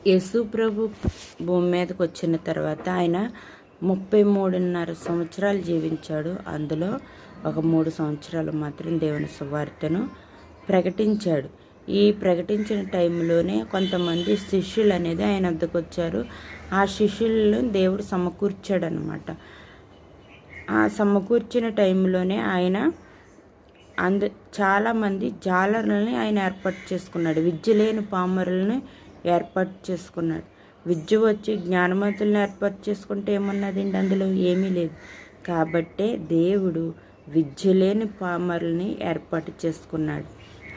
యేసు ప్రభు భూమి మీదకి వచ్చిన తర్వాత ఆయన 33.5 సంవత్సరాలు జీవించాడు. అందులో ఒక 3 సంవత్సరాలు మాత్రం దేవుని సువార్తను ప్రకటించాడు. ఈ ప్రకటించిన టైంలోనే కొంతమంది శిష్యులు అనేది ఆయన వద్దకు వచ్చారు. ఆ శిష్యులను దేవుడు సమకూర్చాడు అనమాట. ఆ సమకూర్చిన టైంలోనే ఆయన చాలామంది జాలరులని ఆయన ఏర్పాటు చేసుకున్నాడు. విద్య లేని పామరులను ఏర్పాటు చేసుకున్నాడు. విద్య వచ్చి జ్ఞానవంతులను ఏర్పాటు చేసుకుంటే ఏమన్నదండి? అందులో ఏమీ లేదు. కాబట్టే దేవుడు విద్య లేని పామరుల్ని ఏర్పాటు చేసుకున్నాడు.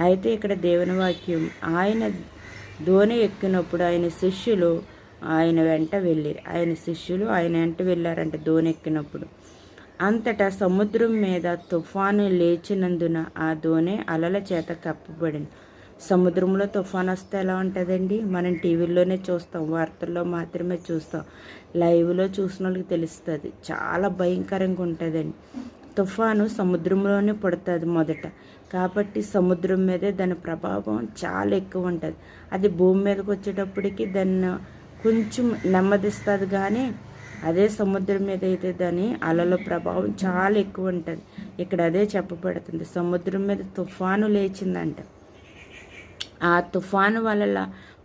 అయితే ఇక్కడ దేవుని వాక్యం, ఆయన దోణి ఎక్కినప్పుడు ఆయన శిష్యులు ఆయన వెంట వెళ్ళారు. ఆయన శిష్యులు ఆయన వెంట వెళ్ళారంటే దోణి ఎక్కినప్పుడు అంతటా సముద్రం మీద తుఫాను లేచినందున ఆ దోణి అలల చేత కప్పబడింది. సముద్రంలో తుఫాను వస్తే ఎలా ఉంటుందండి? మనం టీవీల్లోనే చూస్తాం, వార్తల్లో మాత్రమే చూస్తాం. లైవ్లో చూసిన వాళ్ళకి తెలుస్తుంది. చాలా భయంకరంగా ఉంటుందండి. తుఫాను సముద్రంలోనే పడుతుంది మొదట. కాబట్టి సముద్రం మీదే దాని ప్రభావం చాలా ఎక్కువ ఉంటుంది. అది భూమి మీదకి వచ్చేటప్పటికి దాన్ని కొంచెం నెమ్మదిస్తుంది. కానీ అదే సముద్రం మీద అయితే దాని అలల ప్రభావం చాలా ఎక్కువ ఉంటుంది. ఇక్కడ అదే చెప్పబడుతుంది. సముద్రం మీద తుఫాను లేచిందంట. ఆ తుఫాను వల్ల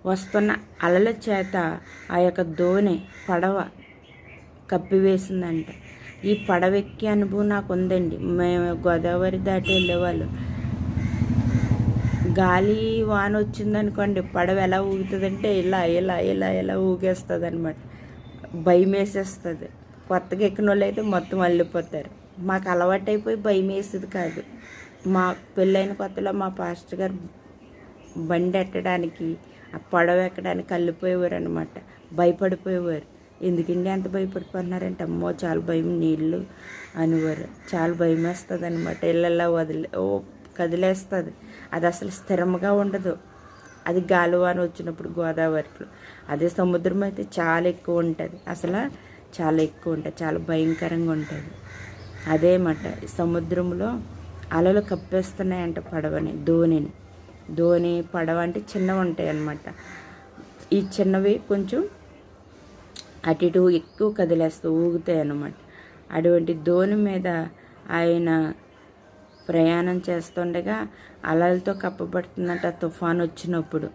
వస్తున్న అలల చేత ఆ యొక్క దోణి పడవ కప్పివేసిందంట. ఈ పడవ ఎక్కే అనుభవం నాకు ఉందండి. మేము గోదావరి దాటి వెళ్ళేవాళ్ళు. గాలి వాన వచ్చిందనుకోండి, పడవ ఎలా ఊగుతుందంటే ఇలా ఇలా ఇలా ఇలా ఊగేస్తుంది అనమాట. భయం వేసేస్తుంది. కొత్తగా ఎక్కిన వాళ్ళు అయితే మొత్తం అల్లిపోతారు. మాకు అలవాటైపోయి భయం వేసేది కాదు. మా పెళ్ళైన కొత్తలో మా పాస్టర్ గారు బండి ఎట్టడానికి, ఆ పడవ ఎక్కడానికి అల్లిపోయేవారు అనమాట. భయపడిపోయేవారు. ఎందుకండి అంత భయపడిపోతున్నారంటే, అమ్మో చాలా భయం నీళ్ళు అనేవారు. చాలా భయం వేస్తుంది అనమాట. ఇళ్ళల్లో కదిలేస్తుంది. అది అసలు స్థిరంగా ఉండదు. అది గాలివాన వచ్చినప్పుడు గోదావరిలో. అదే సముద్రం అయితే చాలా ఎక్కువ ఉంటుంది. అసలు చాలా ఎక్కువ ఉంటుంది. చాలా భయంకరంగా ఉంటుంది. అదే మాట సముద్రంలో అలలు కప్పేస్తున్నాయంట పడవని, దోణి పడవ అంటే చిన్నవి ఉంటాయి అన్నమాట. ఈ చిన్నవి కొంచెం అటు ఇటు ఎక్కువ కదిలేస్తూ ఊగుతాయి అన్నమాట. అటువంటి దోణి మీద ఆయన ప్రయాణం చేస్తుండగా అలలతో కప్పబడుతున్నట్టు తుఫాను వచ్చినప్పుడు.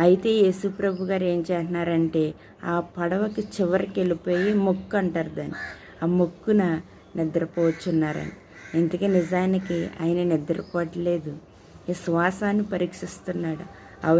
అయితే యేసుప్రభు గారు ఏం చేస్తున్నారంటే, ఆ పడవకి చివరికి వెళ్ళిపోయి మొక్కు అంటారు దాన్ని. ఆ మొక్కున నిద్రపోవచ్చున్నారని. ఇంతకీ నిజానికి ఆయన నిద్రపోవట్లేదు. ఈ శ్వాసాన్ని పరీక్షిస్తున్నాడు.